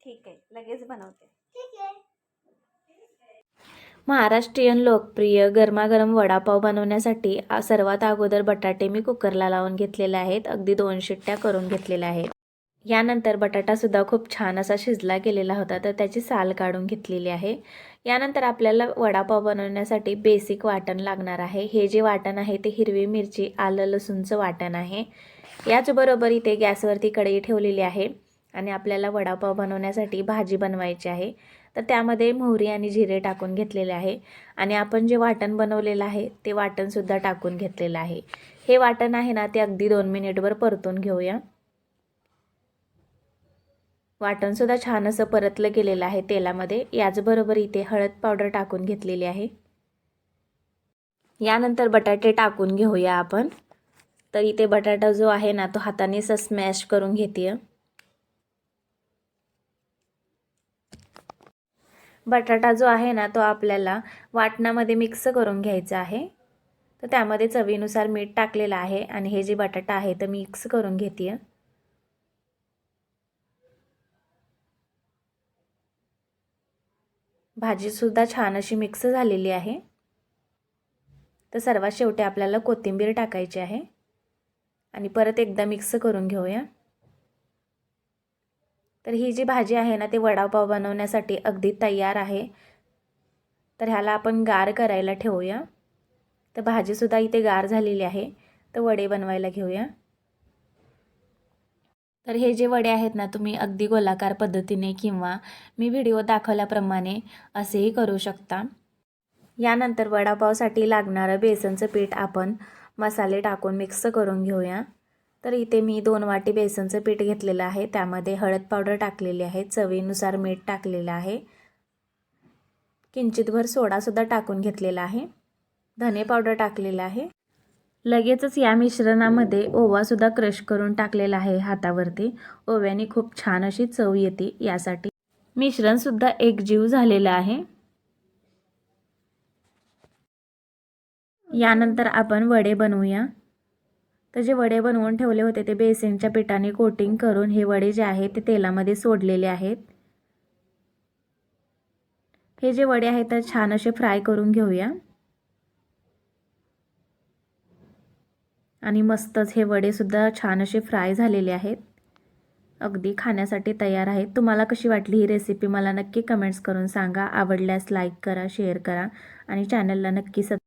ठीक आहे, लगेच बनवते. ठीक आहे. महाराष्ट्रीयन लोकप्रिय गरमागरम वडापाव बनवण्यासाठी सर्वात अगोदर बटाटे मी कुकरला लावून घेतलेले आहेत. अगदी 2 शिट्ट्या करून घेतलेल्या आहेत. यानंतर बटाटासुद्धा खूप छान असा शिजला गेलेला होता, तर त्याची साल काढून घेतलेली आहे. यानंतर आपल्याला वडापाव बनवण्यासाठी बेसिक वाटण लागणार आहे. हे जे वाटण आहे ते हिरवी मिरची, आलं लसूणचं वाटण आहे. याचबरोबर इथे गॅसवरती कढई ठेवलेली आहे आणि आपल्याला वडापाव बनवण्यासाठी भाजी बनवायची आहे. तर त्यामध्ये मोहरी आणि जिरे टाकून घेतलेले आहे आणि आपण जे वाटण बनवलेलं आहे ते वाटणसुद्धा टाकून घेतलेलं आहे. हे वाटण आहे ना, ते अगदी 2 मिनिटभर परतून घेऊया. वाटणसुद्धा छान असं परतलं गेलेलं आहे तेलामध्ये. याचबरोबर इथे हळद पावडर टाकून घेतलेली आहे. यानंतर बटाटे टाकून घेऊया आपण. तर इथे बटाटा जो आहे ना, तो हाताने स्मॅश करून घेते. बटाटा जो आहे ना, तो आपल्याला वाटणामध्ये मिक्स करून घ्यायचा आहे. तर त्यामध्ये चवीनुसार मीठ टाकलेलं आहे आणि हे जे बटाटा आहे तर मिक्स करून घेते. भाजीसुद्धा छान अशी मिक्स झालेली आहे. तर सर्वात शेवटी आपल्याला कोथिंबीर टाकायची आहे आणि परत एकदा मिक्स करून घेऊया. तर ही जी भाजी आहे ना, ते वडापाव बनवण्यासाठी अगदी तयार आहे. तर ह्याला आपण गार करायला ठेवूया. तर भाजीसुद्धा इथे गार झालेली आहे. तर वडे बनवायला घेऊया. तर हे जे वडे आहेत ना, तुम्ही अगदी गोलाकार पद्धतीने किंवा मी व्हिडिओ दाखवल्याप्रमाणे असेही करू शकता. यानंतर वडापावसाठी लागणारं बेसनचं पीठ आपण मसाले टाकून मिक्स करून घेऊया. तर इथे मी 2 वाटी बेसनचं पीठ घेतलेलं आहे. त्यामध्ये हळद पावडर टाकलेली आहे, चवीनुसार मीठ टाकलेलं आहे, किंचितभर सोडासुद्धा टाकून घेतलेला आहे, धने पावडर टाकलेलं आहे. लगेचच या मिश्रणामध्ये ओवासुद्धा क्रश करून टाकलेला आहे हातावरती. ओव्याने खूप छान अशी चव येते. यासाठी मिश्रणसुद्धा एकजीव झालेलं आहे. यानंतर आपण वडे बनवूया. तर जे वडे बनवून ठेवले होते ते बेसनच्या पिठाने कोटिंग करून हे वडे जे आहेत ते तेलामध्ये सोडलेले आहेत. हे जे वडे आहेत तर छान असे फ्राय करून घेऊया आणि मस्तच हे वडे सुद्धा छान असे फ्राय झालेले आहेत. अगदी खाण्यासाठी तयार आहेत. तुम्हाला कशी वाटली ही रेसिपी मला नक्की कमेंट्स करून सांगा. आवडल्यास लाईक करा, शेअर करा आणि चॅनलला नक्की सबस्क्राईब